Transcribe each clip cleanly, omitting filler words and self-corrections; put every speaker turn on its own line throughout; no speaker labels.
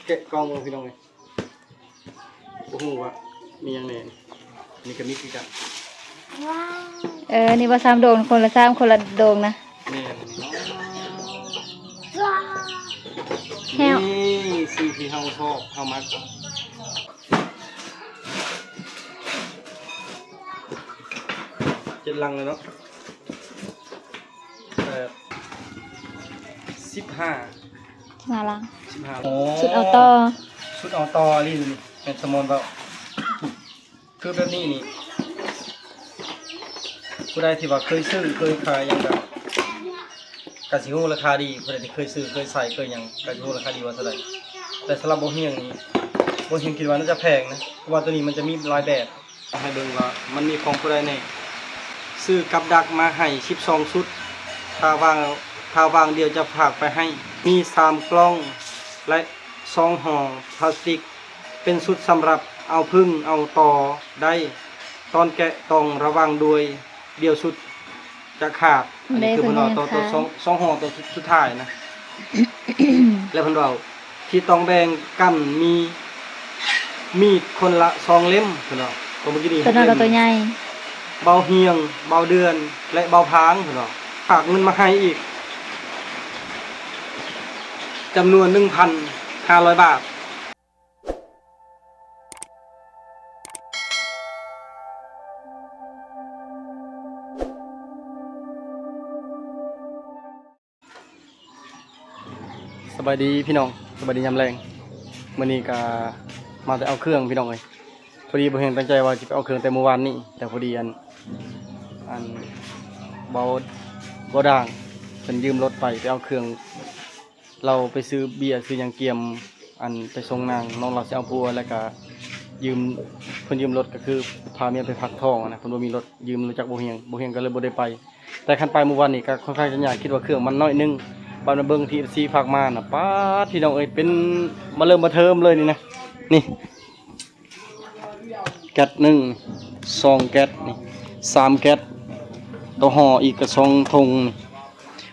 แกะกล่องพี่น้องเลยโอ้โหวะมีอย่างแน่นี่ก็มีคือกัน
นี่ว่า3 โดงคนละ3คนละโดงนะ
แน่
แฮว
นี่สิ่งที่เฮาชอบเฮามัก7 ลังเลยเนาะ15
น่ารัก
15
ชุดเอาต่อ
ชุดเอาต่อนี่เป็นสมอนแบบคือแบบนี้นี่ผู้ใดที่ว่าเคยซื้อเคยขายอย่างแบบกะสิฮู้ราคาดีผู้ใดที่เคยซื้อเคยใส่เคยหยังกะสิฮู้ราคาดีว่าเท่าไหร่แต่สำหรับบ่เฮียงนี่บ่เฮียงคิดว่าน่าจะแพงนะเพราะว่าตัวนี้มันจะมีหลายแบบให้เบิ่งว่ามันมีของผู้ใดแน่ซื้อกับดักมาให้12ชุดถ้าวางเดียวจะฝากไปให้มี3 กล่องและ2 ห่อพลาสติกเป็นชุดสำหรับเอาพึ่งเอาต่อได้ตอนแกะต้องระวังด้วยเดียวชุดจะขาดอันนี้คือเพิ่นเอาตัวสองห่อตัวสุดท้ายนะ แล้วเพิ่นเอาที่ต้องแบ่งกันมีมีดคนละ2 เล่มเพิ่นเอาตัวเมื่อกี้นี้
ตัวนั้นตัวใหญ่
เบาเฮียงเบาเดือนและเบาพางเพิ่นเอาฝากเงินมาให้อีกจำนวน 1,500 บาทสบายดีพี่น้องสบายดียามแรงมื้อนี้ก็มาแต่เอาเครื่องพี่น้องเอ้ยพอดีบ่เห็นตั้งใจว่าจะไปเอาเครื่องแต่เมื่อวานนี้แต่พอดีอันเบาด่างเพิ่นยืมรถไปเอาเครื่องเราไปซื้อเบียร์ซื้อหยังเกียมอันไปส่งนางน้องเราสิเอาผัวแล้วก็ยืมเพิ่นยืมรถก็คือพาเมียไปพักท้องนะเพิ่นบ่มีรถยืมรู้จักบ่เฮียงก็เลยบ่ได้ไปแต่คันไปเมื่อวานนี้ก็ค่อนข้างจะยากคิดว่าเครื่องมันน้อยนึงบ้านเบิ่งที่ซีฝากมาน่ะป๊าดพี่น้องเอ้ยเป็นมาเริ่มมาเทิมเลยนี่นะนี่แก๊ส1 2 แก๊สนี่3 แก๊สตัวห่ออีกก็2 ถุงนี่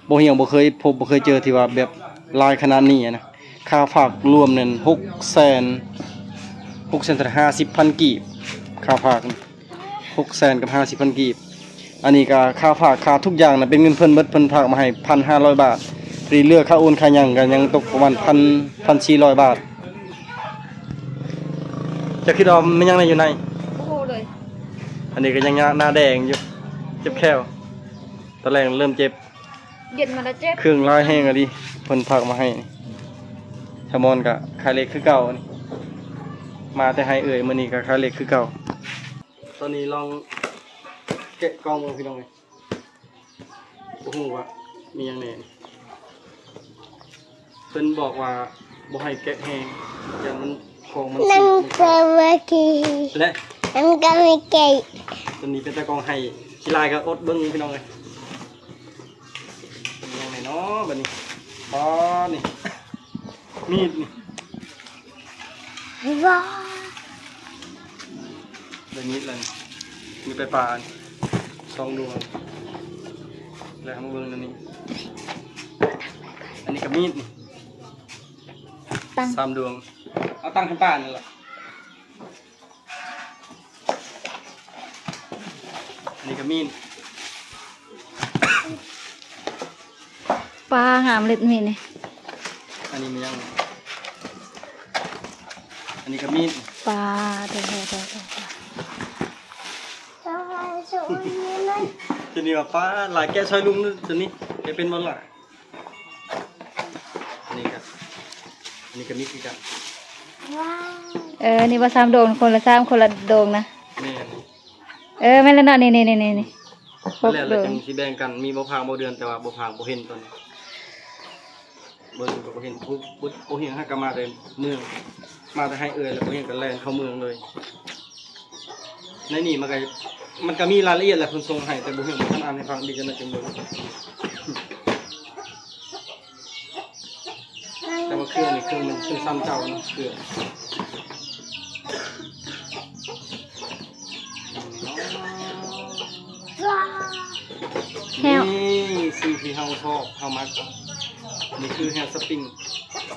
บ่เฮียงบ่เคยพบบ่เคยเจอที่ว่าแบบลายขนาดนี้นะค่าฝากรวมนั่น650,000 กีบค่าฝาก600,000กับ50,000 กีบอันนี้ก็ค่าฝากค่าทุกอย่างน่ะเป็นเงินเพิ่นเบิดเพิ่นฝากมาให้ 1,500 บาทรีเลือกค่าโอนค่าหยังก็ยังตกประมาณ1,400 บาทจะคิดว่ามันยังอยู่ใน
โอ้โหเลย
อันนี้ก็ยังหน้าแดงอยู่เจ็บแข้วตอนแรกเริ่มเจ็บ
เย็นมาแล้วเจ็บ
เครื่องลายแห้งอะดิเพิ่นฝากมาให้ชะมอนก็ขายเล็กคือเก่านี่มาแต่ให้มื้อนี้ก็ขายเล็กคือเก่าตอนนี้ลองแกะกล่องพี่น้องเอ้ยบ่ฮู้ว่ามีหยังแน่เพิ่นบอกว่าบ่ให้แกะแห้งอย่างมันของมัน
นั่งกะวะกี
และ
นั่งกะไม่เกย
ตัวนี้เป็นตะกองให้ขี้ลายก็อดเบิ่งพี่น้องเอ้ยเป็นยังไงเนาะบัดนี้อ๋อนี่มีดนี่
ว้า
เดี๋ยวนี้เลยมีไปปลา2 ดวงแล้วข้างเบื้องนั่นนี่อันนี้กับมีดนี่3 ดวงเอาตั้งให้ป้านี่แหละอันนี้กับมีด
ปลางามเล็ดมีนี่
อันนี้มียังอันนี้กับมีด
ปลาเด้อ
ทีนี้ว่าป้าหลายแก้ซอยลุงตัวนี้จะเป็นบอลหล่ะอันนี้ก็มีคือกัน
นี่ว่า3 โดงคนละ3คนละโดงนะ
แม่
แม่นแล้วเนาะนี่
แล้วเราจังสิแบ่งกันมีบ่พางบ่เดือนแต่ว่าบ่พางบ่เห็นตอนนี้เบิ่งก็บ่เห็นบ่เห็นให้ก็มาแต่เมืองมาแต่ให้แล้วบ่เห็นก็แล่นเข้าเมืองเลยในนี่มันก็มีรายละเอียดแหละเพิ่นส่งให้แต่บ่เห็นบ่ทันอ่านให้ฟังดีจังได๋จังเบิ่งแต่ว่าเครื่องนี่เครื่องมันเครื่องซ้ำเจ้าเนาะเครื่อง
แฮว
นี่สิ่งที่เฮาชอบเฮามักนี่คือแฮวสปริง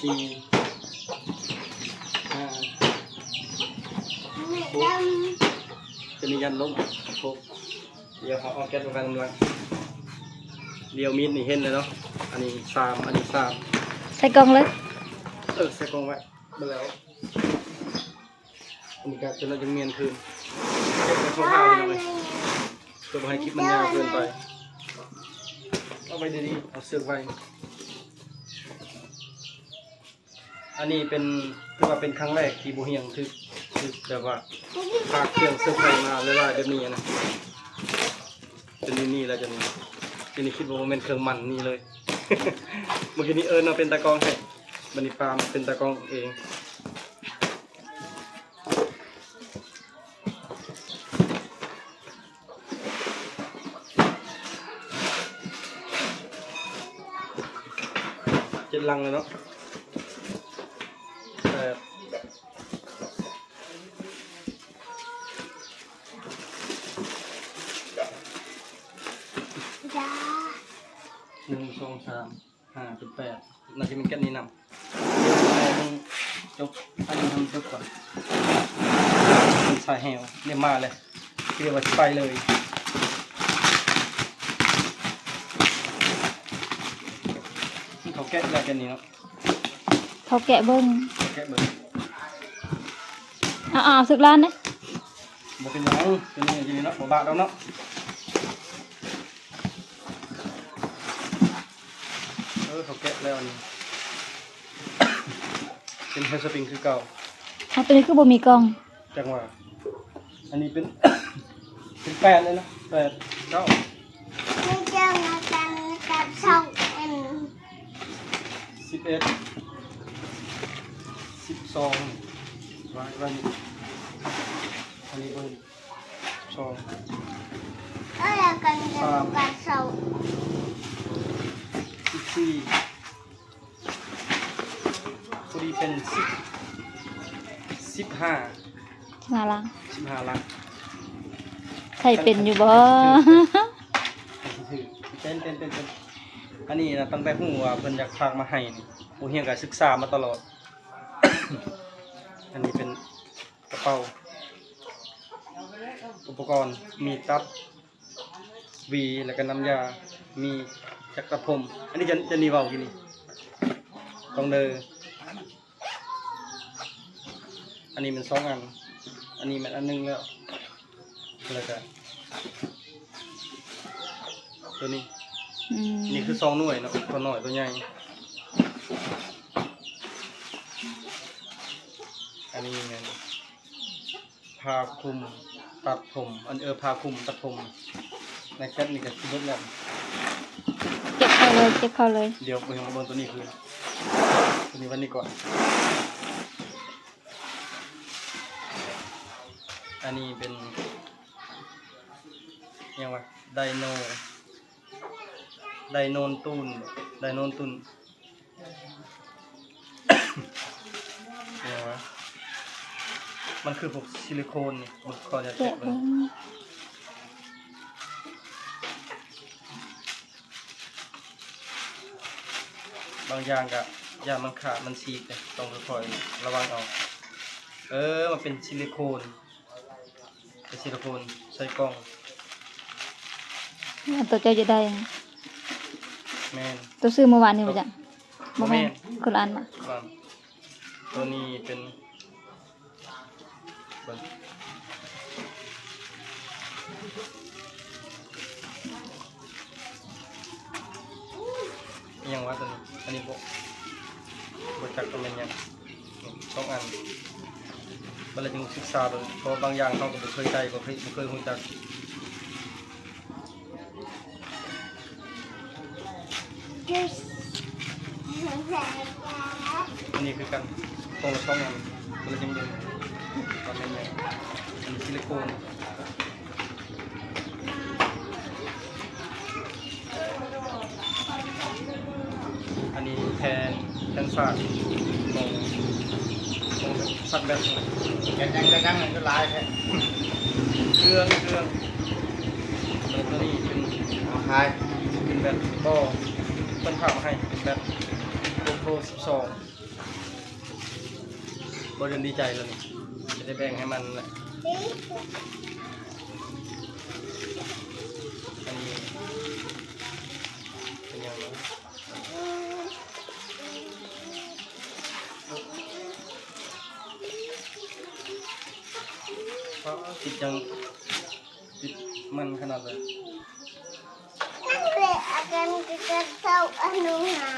สี่ห้าจะมียันลงหกเดี๋ยวเขาเอาแก๊สลงไปกำลังเดียวมีดนี่เห็นเลยเนาะอันนี้สามอันนี้สาม
ใส่กล่องเลย
ใส่กล่องไว้ไปแล้วอันนี้ก็จะเราจะเมียนคืนเก็บไว้คร่าวๆเลยเพื่อไม่ให้คลิปมันยาวเกินไปเอาไปดีๆเอาเสือกไว้อันนี้เป็นคือว่าเป็นครั้งแรกที่บุเฮียงคือแบบว่าพาเครื่องเสือกไฟมาเลยว่าแบบนี้นะเป็นนี่แล้วจะนี่ทีนี้คิดว่ามันเป็นเครื่องมันนี่เลย เมื่อกี้นี้เราเป็นตากล้องให้บันนี้ปาล์มเป็นตากล้องเองเจ็ดลังเลยเนาะแต่หนึ่งสองสามห้าเป็นแปดน่าจะเป็นแค่นี้นำจบอันนี้ทำจบก่อนใส่แหวเนี่ยมาเลยเรียกว่าไปเลยเขาแกะอะไรกันนี่เนาะ
เขาแกะเบิ้ง
เขาแกะเบิร์
เอาสึกร้านเนี่ย
บอกเป็นยังเป็นยังไงเนาะบอกบาทแล้วเนาะเขาแกะแล้วอันนี้เป็นเฮอร์สปริงคือเก่า
เอาตัวนี้คือบ่มีกล่อง
จังหวะอันนี้เป็น เป็นแปดเลยนะแปดเก้า11 12ไว้นี่อันนี้เบอร์สอง14พอดีเป็น15
น่ารัก
15ลัง
ใครเป็นอยู่บ่
เป็นอันนี้นะตั้งแต่หูว่าเพิ่นอยากฝากมาให้นี่ผู้เฮียงก็ศึกษามาตลอด อันนี้เป็นกระเป๋าอุปกรณ์มีตับวีแล้วก็น้ำยามีจักรพรมอันนี้จะนี่เว้ากินนี่ต้องเดออันนี้มัน2อันอันนี้มันอันนึงแล้วก็ตัวนี้นี่คือ2หน่วยเนาะตัวน้อยตัวใหญ่อันนี้ไงพาคลุมตัดผมพาคลุมตัดผมในแคปนี่ก็คือเบิดแล้ว
เก็บเข้าเลย
เดี๋ยวไปของบนตัวนี้คือตัวนี้วันนี้ก่อนอันนี้เป็นยังไงไดโนนตุนยังไงมันคือพวกซิลิโคนนี่มันคอจะ
แกะ
เจ็บเล
เบิ้
ย
ง
บางอย่างก็ยามันขาดมันฉีกเลยต้องคอยระวังเอามันเป็นซิลิโคนใส่กล่อง
อันตัวเจ้าจะได้
แมน
ตัวซื้อเมื่อวานนี่บ่จ้ะบ่แม่น
บ่แม่น
คนละอันมา
ครับตัวนี้เป็นยังว่าตัวนี้อันนี้บจักตัวเป็นยัง2อันมันเลยจึงศึกษาเลยเพราะบางอย่างเขาก็บ่เคยใจบ่เคยรู้จักอันนี้คือกันตรงละ2อันมันเลยจึงดึงตอนนี้อันนี้ซิลิโคน อันนี้แทนศาสตร์ของสัตว์แบบแกงมันก็ลายแค่เครื่องแล้วตัวนี้เป็นคายเป็นแบบก็ต้นข่าวให้เป็นแบบโปร12บริเวณดีใจแล้วนี่จะได้แบ่งให้มันแหละอันนี้เป็นยังไงติดยังติดมันขนาดเลย
Nanti akan kita tahu anunya.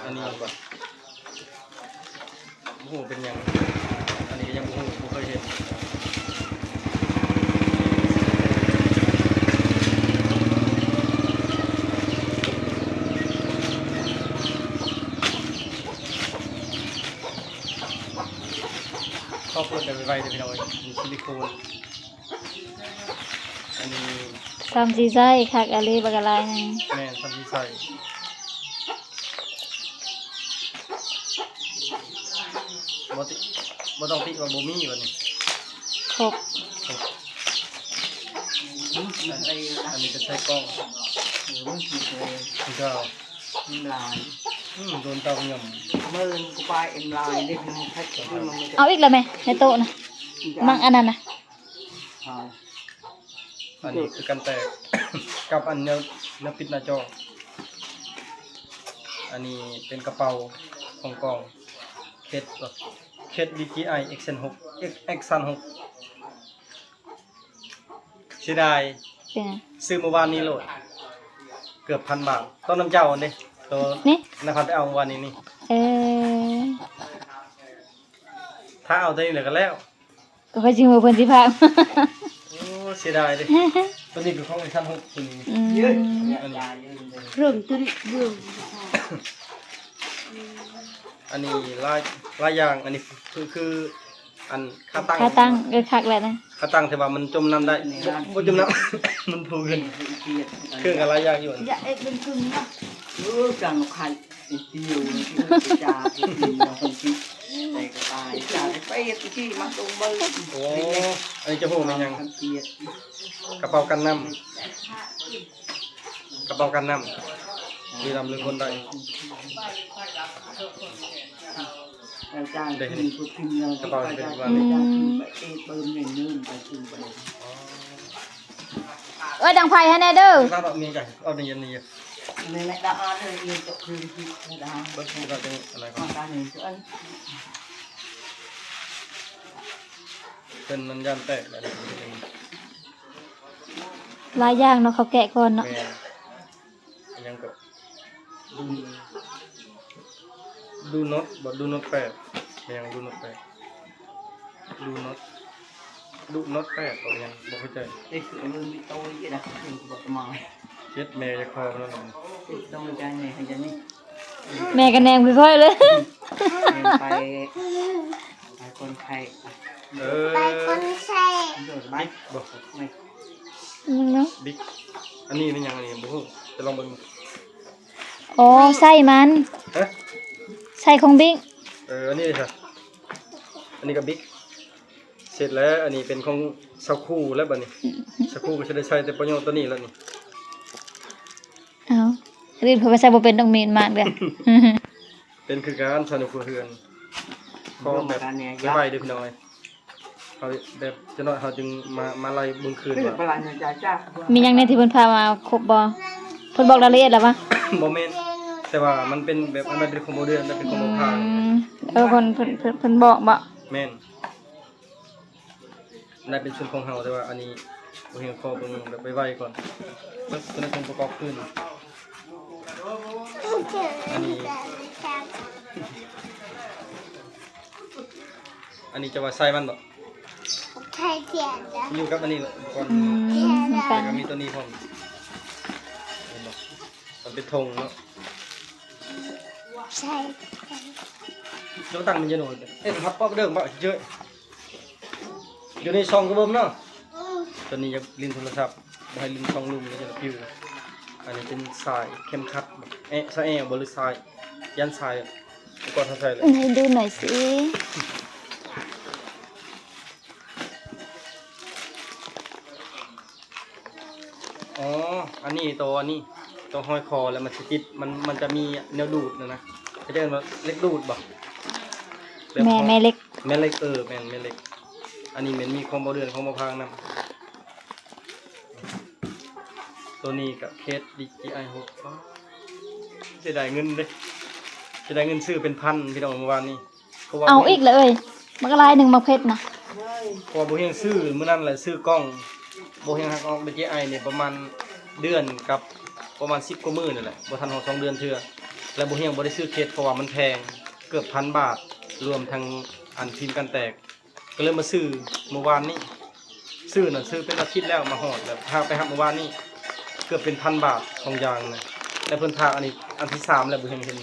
อันนี้ก่อนโอ้โหเป็นยังอันนี้ยังโอ้โหผมเคยเห็นข้าวโพดแบบไวๆเดี๋ยวพี่น้อยมีซิลิโคนอันนี้
ซ้ำสีใส่คักอะไรบักอะไรนึง
แม่ซัมมี่ใส่บ่ต้องติว่าบ่มีวันนี้
ครบ
อันนี้ก็ใช้กล้องนี่ก็
ลาย
โดนเตาหย่ำ
เมื่อกูไปเอ็มลายได้ทางแพ็คที่มันไม่ได้
เอาอีกแล้วไหมในโต๊ะนะมั่งอันนั้นนะ
หาย
อันนี้คือกันแตก กับอันเนื้อปิดหน้าจออันนี้เป็นกระเป๋าของกล่องเคส DJI Xn6 Xn6 เสียดาย
เป็นไง
ซื้อเมื่อวานนี้โหลดเกือบ1,000 บาทต้นน้ำเจ้าอันนี้ตัว
นี่
นะครับไปเอาเมื่อวานนี้นี่
เออ
ถ้าเอาตัวนี้เหลือกันแล้ว
ก็ค่อยจิงหัวเพิ่นสิพาก
โอ้เสียดายเลยตัวนี้คือของXn6ตัวนี้
อืม
เยอะ
อันนี้
เรื่องตุริเรื่อง
อันนี้ลายอย่างอันนี้คืออันค่าตั้ง
ค่าตั้งก็คักแล้วนะ
ค่าตั้งแต่ว่ามันจมน้ำได้บ่จมน้ำ มันพูขึ้นเครื่องกับลายอย่างอยู่
อย่าเอ็ดเป็นครึ่งนะจังใครติดเดียวที่จ่าที่ดีเราคนที่แต่ก็ตายจ่าไปที่มันตรงเบอร์
โอ้อันนี้จะพูดมันยัง
ทำเกียรติ
กระเป๋ากันน้ำมีลำลึกคนใด
อาจารย์คือผู้พิมพ์เราอาจารย์คือไปเอ็ดเบอร์หนึ่งนู่นไปถึงไป
เอ้ยดังไฟให้แน่เด้อ
ถ้าเรามีใจเอาในยันนี้
ในในดาอาเลยเรียนจบคือที่ดา
เบิ้งเราจะอะไรก่อ
มาน การหนึ่งส่วน
เป็นมันยันแตกแล้ว
หลายอย่างเนาะเขาแกะก่อนเนาะ
แม่ยังก็ดูน็อตบ่ดูน็อตแปดแม่ยังดูน็อตแปดดูน็อตแปดก็ยังบ่เข้าใจ
เด็กคือมันมีโตเยอะนะเป็นกูบอกมา
เจ็ดแม่จะคอแล้วนะ
เด็กต้องใจเนี่ยให้ยันนี่
แม่ก็แนมค่อยๆเลย
ไปคนไทย
Baik pun saya.
โดดไป
บ่
ไม่
เนาะ
บิ๊กอันนี้เป็นยังอันนี้บ่ฮู้จะลองเบิ่ง
อ๋อไส้มัน
ฮะ
ไส้ของบิ๊ก
อันนี้ค่ะอันนี้ก็บิ๊กเสร็จแล้วอันนี้เป็นของสักคู่แล้วบัดนี้สักคู่ก็จะได้ใช้แต่ประโยชน์ตัวนี้แล้วนี่
เอารีบเขาไปใส่บ่เป็นต้องมีนมากเด้อ
เป็นคือการสนุกเฮือนพอแบบไวๆเด้อพี่น้อยเขาแบบจะน้อยเขาจึงมาไล่เบิ่งคืน
คือ
ว่า
ปลาเนี่ยจ้า
มีหยังในที่เพิ่นพามาครบบ่เพิ่นบอกรายละเอียดแล้วปะ
บ่แม่นแต่ว่ามันเป็นแบบมันเป็นของโมเดิร์นมันเป็นของโบราณ
เพิ่นบอกบ่
แม่นได้เป็นชุดของเฮาแต่ว่าอันนี้บ่เห็นขอเบิ่งแบบไวๆก่อนเพิ่นเป็นองค์ประกอบขึ้นอันนี้จะว่าใส่มันบ่
Saya tiada.
อยู่กับอันนี้ก่อน
มันกั
แต่
น
ก็มีตัวนี้พร้อมเห็นบ่มันเป็นธงเนาะ
Saya.
โจตั้งมันจะโดนเอ๊ะพับป๊อบเด้อบ่เยอะอยู่ในซองกระเบิ่มเนาะตัวนี้อยากลิ้นโทรศัพท์บ่ให้ลิ้นซองลุ่มแล้วจะปิว อันนี้เป็นสายเข้มขัดสายบหรือสายยันสายก่อนทำใส่เลย
ให้ดูหน่อยสิ
อ๋ออันนี้ตัวห้อยคอแล้วมันจะติดมันจะมีแนวดูดนะจะเรียกว่าเล็กดูดบ่
แม่เล็ก
แม่เล็กแม่เล็กอันนี้เหม็นมีของบ่เดือนของบ่พังนะตัวนี้กับเคส DJI 6จะได้เงินเด้จะได้เงินซื้อเป็นพันพี่น้องเมื่อวานนี้
เอาอีกเลยมันก็ลายหนึ่งมาเพชรนะ
พอบ่เฮงซื้อมื้อนั้นแหละซื้อกล้องบ่เฮงหักออก DJI นี่ประมาณเดือนกับประมาณ10กว่ามื้อนั่นแหละบ่ทันฮอด2เดือนเทื่อแล้วบ่เฮงบ่ได้ซื้อเคสเพราะว่ามันแพงเกือบ1,000 บาทรวมทั้งอันฟิล์มกันแตกก็เลยมาซื้อเมื่อวานนี้ซื้อเป็นอาทิตย์แล้วมาฮอดแล้วพาไปรับเมื่อวานนี้เกือบเป็น1,000 บาท2อย่างนะแล้วเพิ่นพาอันนี้อันที่3แล้วบ่เฮงเห็น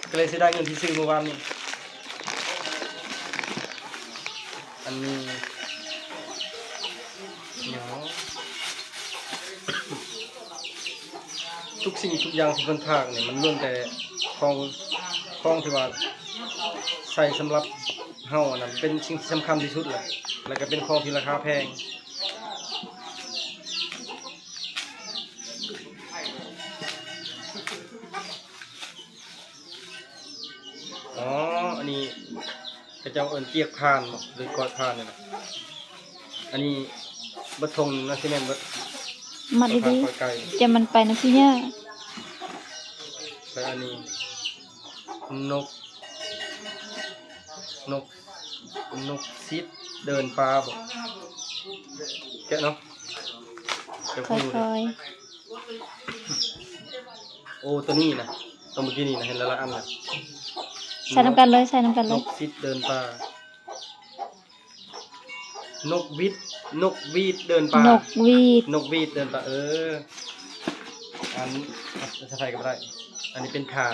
ก็เลยสิได้เงินที่ซื้อเมื่อวานนี้อันนี้ทุกสิ่งทุกอย่างที่เพิ่นพากเนี่ยมันล้วนแต่ของที่ว่าใส่สำหรับเฮาอันนั้นเป็นสิ่งที่สำคัญที่สุดแหละแล้วก็เป็นของที่ราคาแพงอ๋ออันนี้พระเจ้าเอิ้นเตียกพานบ่หรือกอดพานนี่แหละอันนี้บัดทงนะสิแม่นบัด
มัดดีๆจะมันไปนะพี่เนี่ย
แล้วอันนี้นกซิดเดินปลาบ่แกะเนาะ
ค่อย
โอ้ตัวนี้นะตัวเมื่อกี้นี่นะเห็นแล้วละอันน่ะ
ใส่น้ำกันเลย
นกซิดเดินปลานกวีดเดินปลานกวีดเดินปลาอันจะใส่กับอะไรอันนี้เป็นทาน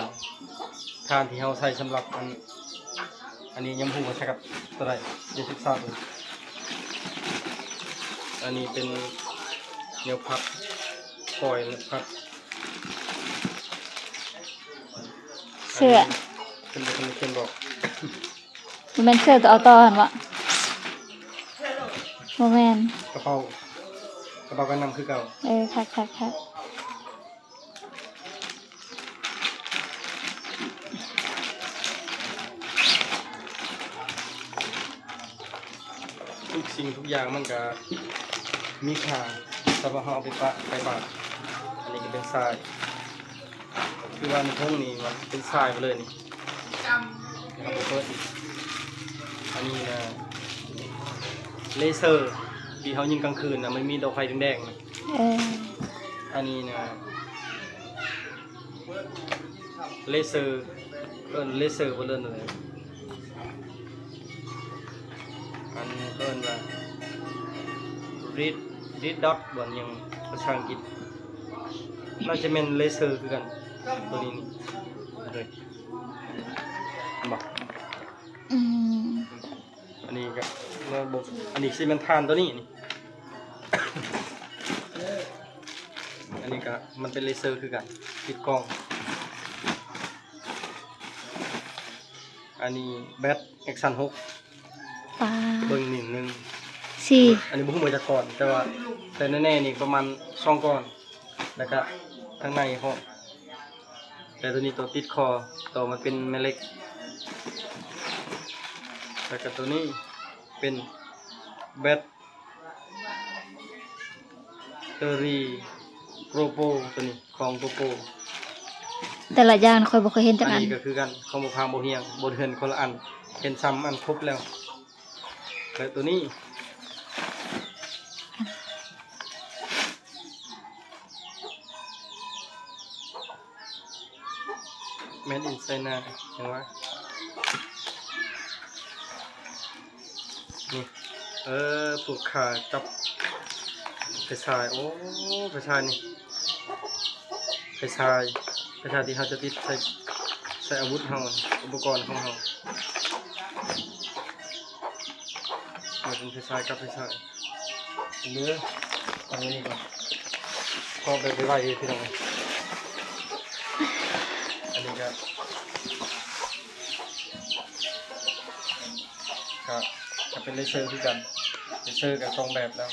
ที่เราใส่สำหรับอันนี้ยำหูใส่กับอะไรเดี๋ยวศึกษาดูอันนี้เป็นเนื้อพับปล่อยเนื้อพับ
เสื้อ
เป็นบอก
มันเป็นเสื้อตัวเอาต่อหันวะโมเมน
กระเป๋ากันนำคือเก่า
ค่ะ
ทุกสิ่งทุกอย่างมันก็มีค่าแต่ว่าเราเอาไปบาดอันนี้ก็เป็นทรายคือว่าในทุ่งนี้มันเป็นทรายไปเลยนี่เราไปเปิดอันนี้นะเลเซอร์ที่เขายิงกลางคืนนะไม่มีดอกไฟแดงๆนะอันนี้นะเลเซอร์ไปเลยเลยอันนี้เอิ้นว่า read dot บนยังภาษาอังกฤษน่าจะเป็นเลเซอร์คือกันตัวนี้นี่เลยบอกอันนี้ก็ระบบอันนี้ซีเมนทานตัวนี้นี่ อันนี้ก็มันเป็นเลเซอร์คือกันติดกล้องอันนี้แบตเอ็กซัน6เบิ้ง1อันนี้บุ้งมาจากก่อนแต่แน่ๆนี่ประมาณ2ก้อนแล้วก็ข้างในห้องแต่ตัวนี้ตัวติดคอตัวมันเป็นแม่เหล็กแล้วก็ตัวนี้เป็นแบตเตอรี่โปรโปตัวนี้ของโปรโป
แต่ละอย่างค่อยบ่เคยเห็นจักอัน
นี้ก็คือกันของบ่พางบ่เฮียงบ่เห็นคนละอันเห็นซ้ำอันครบแล้วแล้วตัวนี้แมนอินไซน่าเห็นไหมนี่ปลูกขากับไฟฉายโอ้ไฟฉายนี่ไฟฉายที่เขาจะติดใส่อาวุธเขาอุปกรณ์ของเขาเป็นไฟฉายกับไฟฉายเนื้ออันนี้ก่อนพอไปไล่พี่น้อง นี้ก็ก็เป็นเลเซอร์คือกันเลเซอร์กับสองแบบแล้ว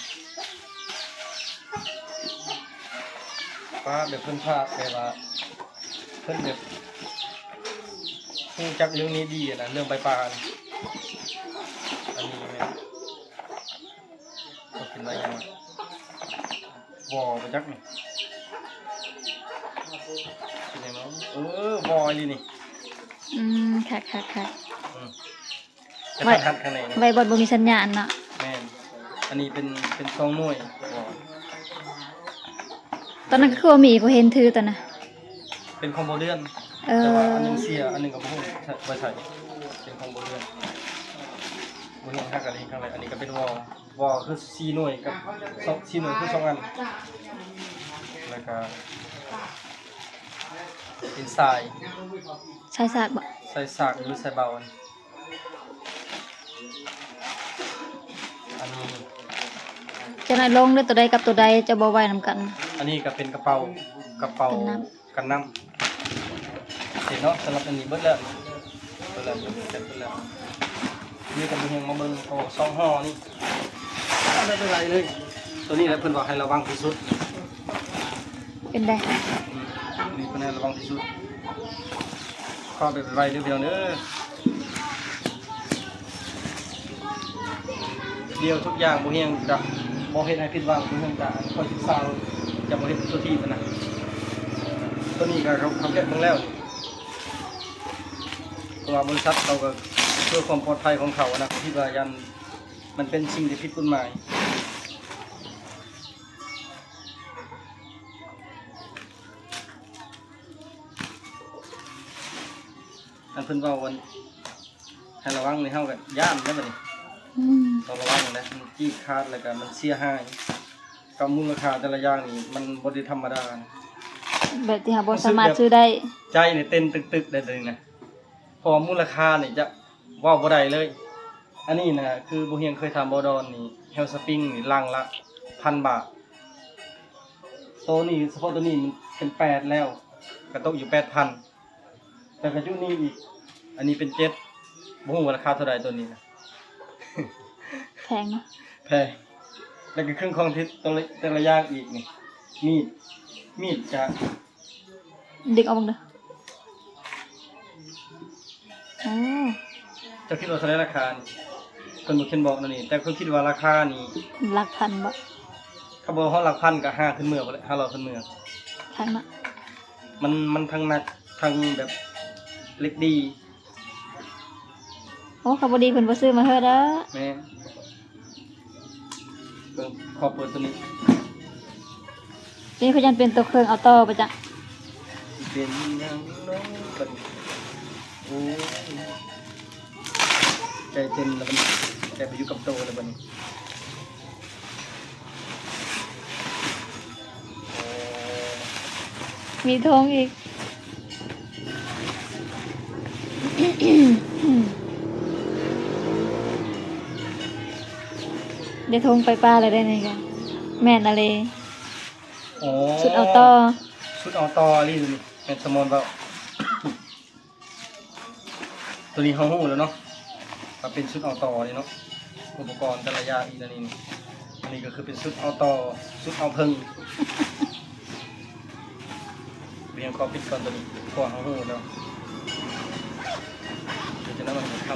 ป้าแบบเพิ่นภาพแบบว่าเพิ่นแบบรู้จักเรื่องนี้ดีนะเรื่องใบปลาอันนี้เนี่ยก็เป็นอะไรอย่างวอไปจักนี่เป็นยังไงวอลีนี่
ค่ะ
อืมจะทัดข้างในนี่
ไว้บ่มีสัญญาณเนาะ
แม่นอันนี้เป็นสองหน่วยวอ
ตอนนั้นก็คือว่ามีกูเห็นถือตอนน่ะ
เป็นคอมโบเดือน
เออ
แต่ว่าอันหนึงเสียอันหนึงกับพวกไว้ใส่เป็นคอมโบเดือนบนนี้ห้ากันเองข้างในอันนี้ก็เป็นวอคือ4หน่วยกับ4หน่วยคือ2อันแล้วก็เป็นทราย
ใช้ซากบ่
ใส่สากหรือใส่เบาอันนี้
จะไหนลงด้วยตัวใดกับตัวใดจะบ่ไว้นำกัน
อันนี้ก็เป็นกระเป๋ากันน้ำเสร็จเนาะสำหรับอันนี้เบิดแล้วเบิดแล้วนี่ก็มีเฮงมาเบิ่งโอ้ซองห่อนี่ไม่เป็นไรเลยตัวนี้แหละเพิ่นบอกให้ระวังที่สุด
เป็นได้
นี่เพิ่นให้ระวังที่สุดข้อไปเป็นไรเดียวเด้อเดียวทุกอย่างบ่เฮงจะบ่เฮ็ดให้ผิดหวังบ่เฮงจะคอยศึกษาจะบ่เฮ็ดตัวที่มันน่ะตัวนี้ก็เขาเก็บเบิ่งแล้วเพราะว่าบริษัทเราก็เพื่อความปลอดภัยของเขานะคิดว่ายันมันเป็นสิ่งที่ผิดกฎหมายอันเพิ่นเว้าวันให้ระวังในเฮาก็ย่านได้บัดนี้ ต้องระวังนะมันจี้ขาดแล้วก็มันเสียหายกับมูลค่าแต่ละอย่างนี่มันบ่ได้ธรรมดานะ
แบบที่หาบ่สามารถซื้อได้
ใจนี่เต้นตึกๆได้เลยนะเพราะว่ามูลค่านี่จะเว้าบ่ได้เลย อันนี้นะคือบ่เฮียงเคยทำบ่ดอนนี่เฮลสปริงนี่ลังละ 1,000 บาทตัวนี้เฉพาะตัวนี้มันเป็น8แล้วก็ตกอยู่ 8,000 แต่ก็อยู่นี่อีกอันนี้เป็น7บ่ฮู้ว่าราคาเท่าใดตัวนี้นะ
แพงเนาะ
แพงแล้วก็เครื่องของทิศแต่ละอย่างอีกนี่มีดจะ
ดึงออกบ้างเด้ออ๋อ
จะคิดว่าเท่าไหร่ราคานี่คนบ่เขียนบอกนั่นนี่แต่เขาคิดว่าราคานี่
หลักพันบ่
เขาบอกเขาหลักพันก็5ขึ้นเมือพุ่นแหละ500ขึ้นเมือ
แพงเนาะ
มันทั้งหนักทั้งแบบเล็กดี
โอ้เขาบ่ดีเพิ่นบ่ซื้อมาเฮ็ดเด้อ
แม่เบิ่งขอเปิดตัวนี้
นี่เขายันเป็นตัวเครื่องเอาต่อไปจ้ะ
เป็นหยังน้องบัดนี้โอ้ยใจเต้นแล้วมันใจไปอยู่กับโตแล้วบัดนี้โอ้
มีทงอีก เดี๋ยวทงไปป้าเลยได้ไงกันแม่นอะไร
โอ้
สุดเอาต่อ
ชุดเอาต่อนี่นี่เป็นสมอนเปล่า ตัวนี้เขาหู้แล้วเนาะก็เป็นชุดเอาต่อนี่เนาะอุปกรณ์แต่ละอย่างอีกแล้วนี่อันนี้ก็คือเป็นชุดเอาต่อชุดเอาพึ่งเรียงคอปิดก่อนตัวนี้พวกเขาหู้แล้วเดี๋ยวจะนั่งมันท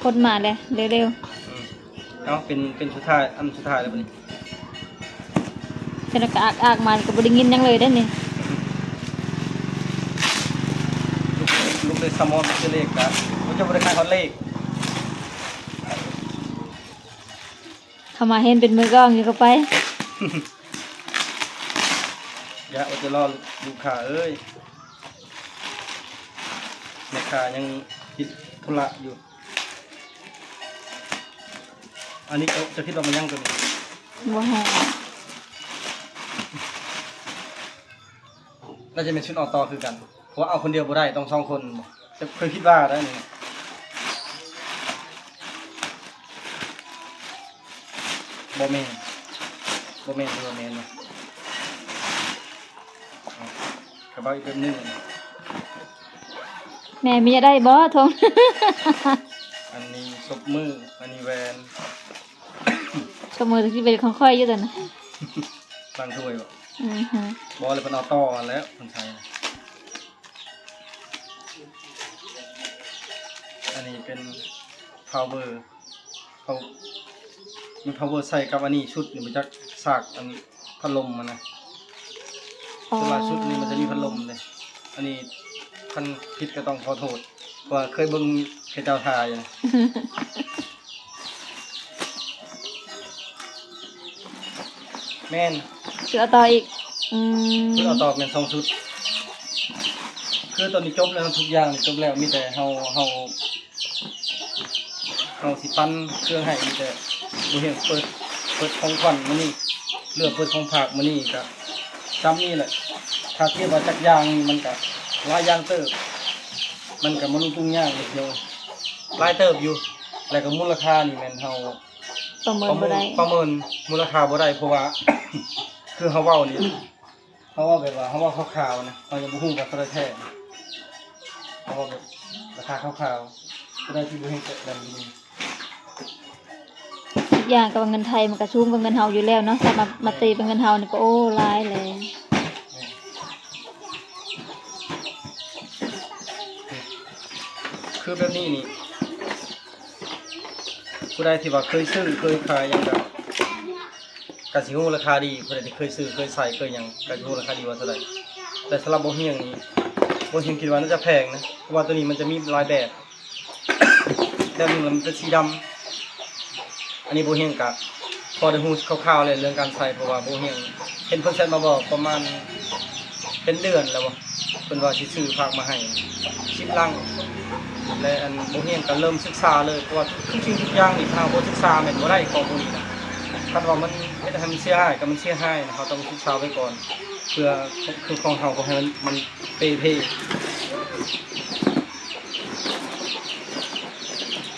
คนมาเลยเร็ว
ำเอาเป็นสุดท้ายอันสุดท้ายแล้วปะนี่
ๆเป็นกากมาก็บ่ได้ยินหยังเลยได้อนี่
ลูกเลยสมอนเป็นเลขนะมันจะบริการเขาเลข
เข้ามาเห็นเป็นมือกล้องอยู่ก็ไป
อย่าเอาจะรอลูกค้าเอ้ยแม่ค้ายังติดธุระอยู่ อันนี้จะคิดว่ามันยังตัวนี้
บ่ฮอด
น่าจะเป็นชุดออกต่อคือกัน เพราะว่าเอาคนเดียวบ่ได้ต้อง2 คนจะเคยคิดว่าได้นี่บ่แม่นเนาะ เป๋าอีกแบบหนึง
แม่มีจะได้บ่ทง
อันนี้ซบมืออันนี้แหวน
สมมุติที่เป็นของค่อยอยู่ตัวน่ะ
ตั้งถ้วยบ่
อือฮึ
บ่เลยเพิ่นเอาต่อกันแล้วเพิ่นใช้นะอันนี้เป็น power เขามี power ใส่กับอันนี้ชุดนี่มันจักสากอันพัดลมมันนะ
อ๋อ
ส่วนหลายชุดนี่มันจะมีพัดลมเลยอันนี้ท่านผิดก็ต้องขอโทษเพราะว่าเคยเบิ่งเขาเจ้าทายนะแม่น
คือเอาต่ออีกอืม
คือเอาตอบแม่น2ชุดคือตอนนี้จบแล้วทุกอย่างนี่จบแล้วมีแต่เฮาสิปั้นเครื่องให้มีแต่บ่เห็นเปิดของขวัญมื้อนี้เลือกเปิดของฝากมื้อนี้ก็ซ้ำนี่แหละถ้าเทียบว่าจักอย่างนี่มันก็หลายอย่างเติบมันก็บ่ลงทุนยากนิดเดียวหลายเติบอยู่แล้วก็มูลค่านี่แม่นเฮา
ประเมินบ่ได้
ประเมินมูลค่าบ่ได้เพราะว่า คือเฮาเว้านี่เฮาเว้าแบบว่าเฮาเว้าคร่าวๆนะเฮายังบ่ฮู้ว่าเท่าใดแท้เฮาเว้าแบบราคาคร่าวๆเท่าใดที่บ่เห็นแบบนี้
ทุกอย่างกับเงินไทยมันก็สูงกว่าเงินเฮาอยู่แล้วเนาะถ้ามาตีเป็นเงินเฮานี่ก็โอ้หลายเลย
คือแบบนี้นี่ผู้ใดที่ว่าเคยซื้อเคยขายหยังก็สิฮู้ราคาดีผู้ใดที่เคยซื้อเคยใส่เคยหยังก็สิฮู้ราคาดีว่าเท่าใดแต่สำหรับบ่เฮียงนี่บ่เฮียงคิดว่าน่าจะแพงนะเพราะว่าตัวนี้มันจะมีหลายแบบ แบบนึงมันเป็นสีดำอันนี้บ่เฮียงก็พอได้ฮู้คร่าวๆเลยเรื่องการใส่เพราะว่าบ่เฮียงเห็นเพิ่นแชทมาบอกประมาณเป็นเดือนแล้วบ่เพิ่นว่าสิซื้อฝากมาให้10ลัง และอันบ่เฮียงก็เริ่มศึกษาเลยเพราะว่าทุกสิ่งทุกอย่างนี่ถ้าบ่ศึกษาแม่นบ่ได้ของพวกนี้นะคันว่ามันเฮ็ดให้มันเสียหายก็มันเสียหายนะเราต้องศึกษาไว้ก่อนเพื่อคือของเฮาก็ให้มันเพ่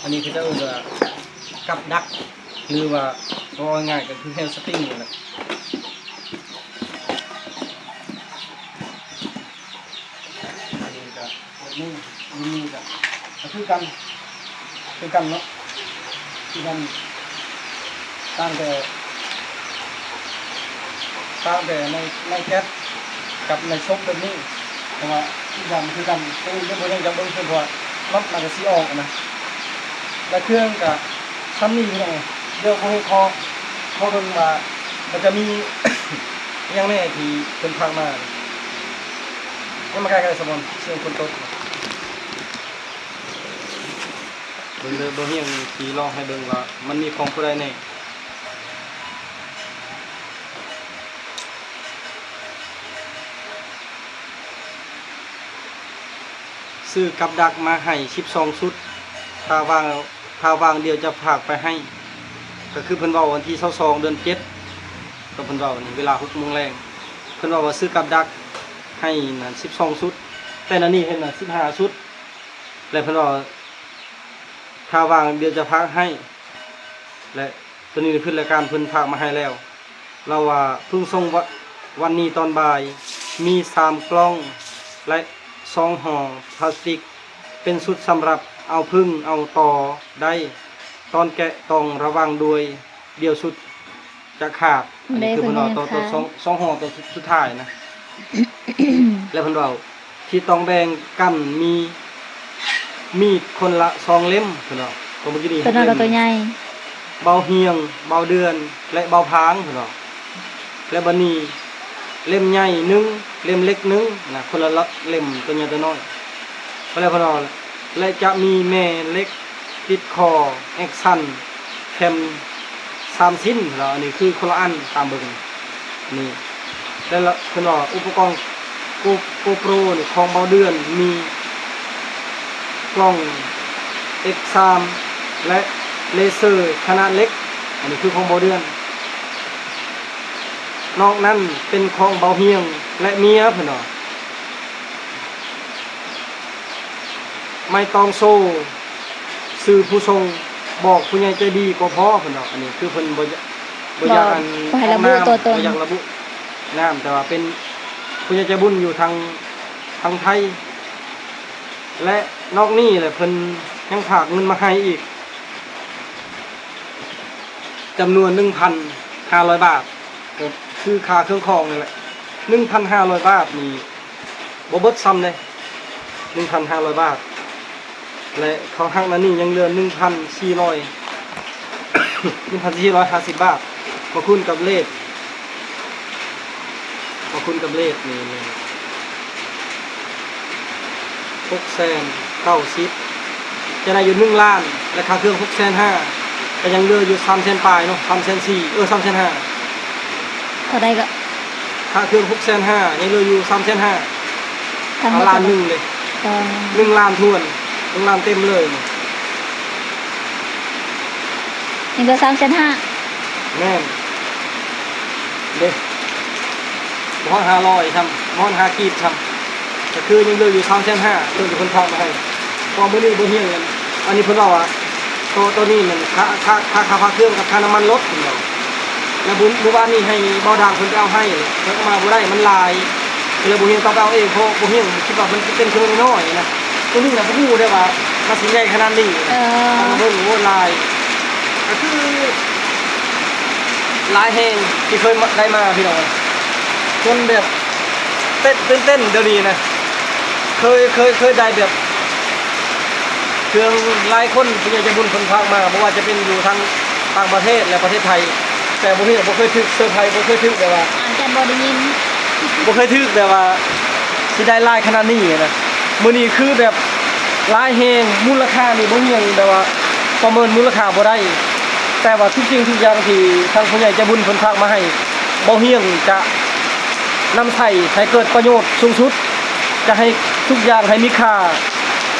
อันนี้คือจะเอิ้นว่ากับดักหรือว่าว่าง่ายๆก็คือแฮมสปริงนี่แหละอันนี้ก็นี่ก็คือกันเนาะคือกันตั้งแต่ในแก๊สกับในซบแบบนี้เพราะว่าที่กันคือกันตัวนี้ก็บ่ยังจะเบิ่งเพิ่นเพราะว่าน็อตมันก็สิออกนะและเครื่องก็ซ้ำนี่พี่น้องเดี๋ยวบ่ให้คอเบิ่งว่ามันจะมี อิหยังแน่ที่เพิ่นพากมานี่มาใกล้ๆสมอนเสียงคนตกเบิ่งเด้อบ่เฮียงสิลองให้เบิ่งว่ามันมีของผู้ใดแน่ซื้อกับดักมาให้12ชุดถ้าวางเดียวจะฝากไปให้ก็คือเพิ่นเว้าวันที่22เดือน7ก็เพิ่นเว้านี่เวลา 6:00 นเพิ่นว่าซื้อกับดักให้นั่น12ชุดแต่อันนี้เห็นน่ะ15ชุดแล้วเพิ่นว่าถ้าวางเดียวจะพักให้และตัวนี้คือรายการเพิ่นฝากมาให้แล้วเราว่าเพิ่งส่งวันนี้ตอนบ่ายมี3กล่องและ2ห่อพลาสติกเป็นชุดสำหรับเอาพึ่งเอาต่อได้ตอนแกะต้องระวังด้วยเดียวชุดจะขาดอันนี้คือเพิ่นเอาตัวสองห่อตัวสุดท้ายนะ แล้วเพิ่นว่าที่ต้องแบ่งกันมีมีดคนละ2เล่มเพิ่นว่าตัวเมื่อกี้นี้
ตัวนั้นกับตัวใหญ่
เบาเฮียงเบาเดือนและเบาพางเพิ่นว่าและบัดนี้เล่มใหญ่หนึงเล่มเล็กหนึงนะคนละเล่มตัวใหญ่ตัวน้อยแล้วเพิ่นว่าและจะมีแม่เล็กติดคอแอคชั่นแคม3ชิ้นเนาะอันนี้คือคนละอันตามเบิ่งนี่แล้วเพิ่นว่าอุปกรณ์GoPro นี่ของเบาเดือนมีกล้อง X3 และเลเซอร์ขนาดเล็กอันนี้คือของเบาเดือนนอกนั้นเป็นของเบาเฮียงและเมียเพิ่นว่าไม่ต้องโซ่สื่อผู้ทรงบอกผู้ใหญ่ใจดีก็พอเพิ่นว่าอันนี้คือเพิ่นบ่อยากอัน
บ่ให้ระบุตัวตน
บ่อยากระบุนามแต่ว่าเป็นผู้ใหญ่ใจบุญอยู่ทาง ทางไทย และนอกนี้แหละเพิ่นยังฝากเงินมาให้อีกจำนวน 1,500 บาทก็คือค่าเครื่องคองนี่แหละ 1,500 บาทนี่บ่เบิดซ้ำเลย 1,500 บาทและเขาหักนั้นนี่ยังเหลือ 1,450 บาทมาคูณกับเลขนี่690,000จะได้อยู่1ล้านและค่าเครื่อง650,000ก็ยังเหลืออยู่300,000ปลายเนาะ3,400,000 3,500,000
เท่าใดก็
ค่าเครื่อง650,000ยังเหลืออยู่3,500,000
ทั้งหมด
ล้านหนึงเลย 1 ล้านทวน1ล้านเต็มเลย
นี่ก็3,500,000
แม่นเด้บ่ฮอด500ทำบ่ฮอด5กีบทำก็คือยังเหลืออยู่3,500,000เพิ่นเป็นคนฝากมาให้พอมื้อนี้บ่เฮียงกันอันนี้เพิ่นว่าว่าตัวนี้มันค่าเครื่องกับค่าน้ำมันรถเพิ่นว่าแล้วบุบ้านนี้ให้เบาด่างเพิ่นไปเอาให้เพิ่นเอามาบ่ได้มันหลายก็เลยบ่เฮียงต้องไปเอาเองเพราะบ่เฮียงคิดว่ามันเป็นเครื่องน้อยๆนะตัวนี้น่ะบ่ฮู้ได้ว่ามันสิใหญ่ขนาดนี้เบิ่งโอ้หลายก็คือหลายแห่งที่เคยได้มาพี่น้องจนแบบเต้นเดี๋ยวนี้นะเคยได้แบบเครื่องหลายคนผู้ใหญ่ใจบุญคนพากมาบ่ว่าจะเป็นอยู่ทางต่างประเทศและประเทศไทยแต่บ่เคยถึกเซอร์ไพรส์บ่เคยถึกแบบว่า
อาจารย์บ่ได้ยิน
บ่เคยถึกแบบว่าสิได้หลายขนาดนี้นะมื้อนี้คือแบบหลายแฮงมูลค่านี่บ่เฮียงแบบว่าประเมินมูลค่าบ่ได้แต่ว่าทุกสิ่งทุกอย่างที่ทางผู้ใหญ่ใจบุญเพิ่นพากมาให้บ่เฮียงจะนำใช้ให้เกิดประโยชน์สูงสุดจะให้ทุกอย่างให้มีค่า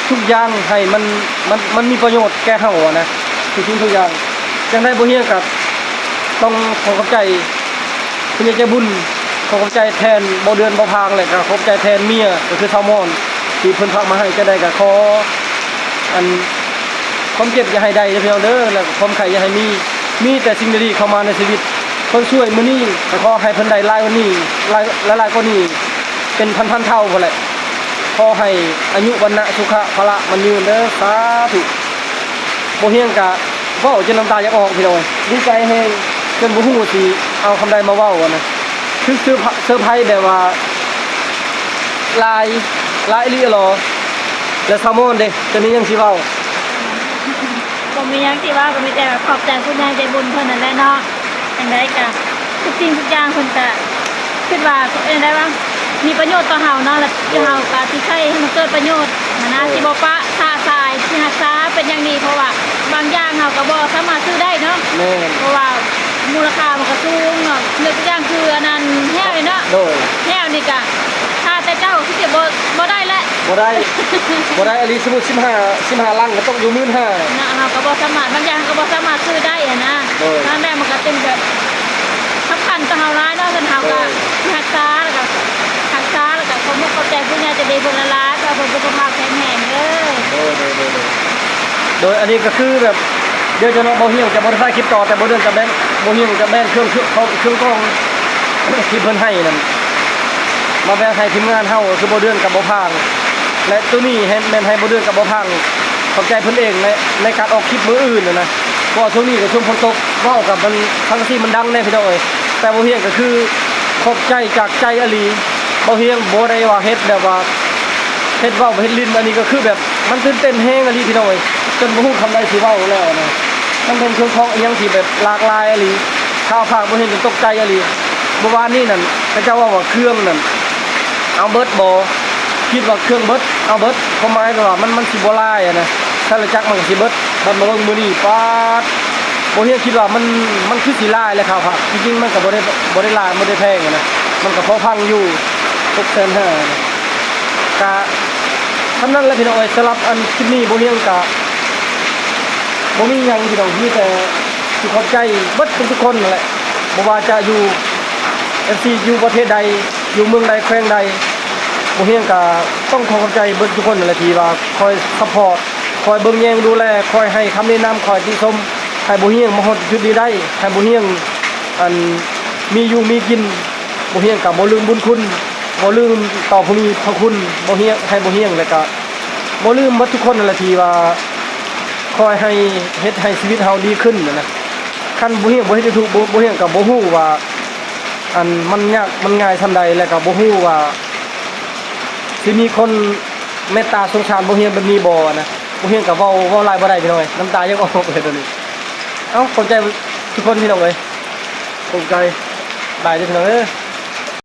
ทุกอย่างให้มันมีประโยชน์แก่เฮาอะนะทุกสิ่งทุกอย่างจังได้บ่เฮียงกับต้องขอขอบใจผู้ใหญ่ใจบุญขอขอบใจแทนบ่เดือนบ่พางเลยก็ขอบใจแทนเมียก็คือชาวมอนที่เพิ่นพากมาให้จังได้ก็ขออันความเจ็บอย่าให้ได้เด้อพี่น้องเด้อแล้วความไข่อย่าให้มีแต่สิ่งดีๆเข้ามาในชีวิตเพิ่นช่วยมื้อนี้ก็ขอให้เพิ่นได้หลายกว่านี้หลายกว่านี้เป็นพันๆเท่าพุ่นแหละขอให้อายุวรรณะสุขะพละมันยืนเด้อสาธุบ่เฮียงกะเว้าจนน้ำตาอยากออกพี่น้องดีใจแฮงจนบ่ฮู้สิเอาคำใดมาเว้าอะนะคือเซอร์ไพรส์แบบว่าหลายอีหลีหรอแล้วซามอนเด้ตอนนี้ยังสิเว้า
บ่มีหยังที่ว่าก็มีแต่ขอบใจผู้ใหญ่ใจบุญเพิ่นนั่นแหละเนาะจังได๋ก็ทุกสิ่งทุกอย่างเพิ่นก็คิดว่าได้ว่ามีประโยชน์ต่อเฮาเนาะแล้วเฮาก็สิใช้ให้มันเกิดประโยชน์นะสิบ่ปะท่าทรายสิรักษาเป็นอย่างดีเพราะว่าบางอย่างเฮาก็บ่สามารถซื้อได้เนาะ
แม่น
เพราะว่ามูลค่ามันก็สูงเนาะเรื่องทุกอย่างคืออันนั้นแห้วนี่เนาะ
โดย
แห้วนี่ก็ถ้าแต่เจ้าคือสิบ่ได้แล้ว
บ่ได้อลีสมุด15ลังก็ต้องอยู่15,000
นะเฮาก็บ่สามารถบางอย่างก็บ่สามารถซื้อได้อะนะ
โดย
นั่นแหละมันก็เป็นแบบสำคัญต่อเฮาหลายเนาะท่านเฮาก็รักษาแล้วก็ขอมุกขอบใจผู้ใหญ่ใจดีเพิ่นละลายก็เพิ่นสุขภาพแข็งแรงเด้อ
โดยอันนี้ก็คือแบบเดี๋ยวจะเนาะบ่เฮียงจะบ่ได้ถ่ายคลิปต่อแต่บ่เดินจะแบ่งบ่เฮียงจะแบ่งเครื่องกล้องที่เพิ่นให้นั่นมาแบ่งให้ทีมงานเฮาคือบ่เดินกับบ่พางและตัวนี้ให้แม่นให้บ่เดินกับบ่พางขอบใจเพิ่นเองในการออกคลิปมื้ออื่นนะเพราะว่าช่วงนี้ก็ช่วงฝนตกเว้ากับมันทั้งที่มันดังแน่พี่น้องเอ้ยแต่บ่เฮียงก็คือขอบใจจากใจอลีบ่เฮียงบ่ได้ว่าเฮ็ดแบบว่าเฮ็ดเว้าเฮ็ดลิ้นอันนี้ก็คือแบบมันตื่นเต้นแฮงอลีพี่น้องเอ้ยจนบ่ฮู้คำใดสิเว้าแล้วนะมันเป็นเครื่องของอีหยังที่แบบหลากหลายอลีข้าวฝากบ่เห็นจนตกใจอลีเมื่อวานนี้นั่นพระเจ้าว่าเครื่องนั่นเอาเบิดบ่คิดว่าเครื่องเบิดเอาเบิดความหมายว่ามันสิบ่หลายอะนะถ้าละจักมันก็สิเบิดบัดมาเบิ่งมื้อนี้ปาดบ่เฮียงคิดว่ามันคือสิหลายแล้วข้าวฝากจริงๆมันก็บ่ได้หลายบ่ได้แพงอะนะมันก็พอพังอยู่6,500นะก็ทำนั้นแหละพี่น้องเอ้ยสำหรับอันคลิปนี้บ่เฮียงก็บ่มีหยังพี่น้องมีแต่สิขอบใจเบิดทุกคนนั่นแหละบ่ว่าจะอยู่ FC อยู่ประเทศใดอยู่เมืองใดแขวงใดบ่เฮียงก็ต้องขอขอบใจเบิดทุกคนนั่นแหละที่ว่าคอยซัพพอร์ตคอยเบิ่งแยงดูแลคอยให้คำแนะนำคอยติชมให้บ่เฮียงมาฮอดจุดนี้ได้ให้บ่เฮียงอันมีอยู่มีกินบ่เฮียงก็บ่ลืมบุญคุณ บ่ลืมต่อผู้มีพระคุณบ่เฮียงให้บ่เฮียงแล้วก็บ่ลืมหมดทุกคนนั่นแหละที่ว่าคอยให้เฮ็ดให้ชีวิตเฮาดีขึ้นนะคันบ่เฮียงบ่เฮ็ดให้ถูกบ่เฮียงก็บ่ฮู้ว่าอันมันยากมันง่ายส่าใดแล้วก็บ่ฮู้ว่าสิมีคนเมตตาสงสารบ่เฮียงแบบนี้บ่นะบ่เฮียงก็เว้าหลายบ่ได้พี่น้องเอ้ยน้ำตายังออกเลยตอนนี้เอ้าขอบใจทุกคนพี่น้องเอ้ยขอบใจบายเด้อพี่น้องเอ้ย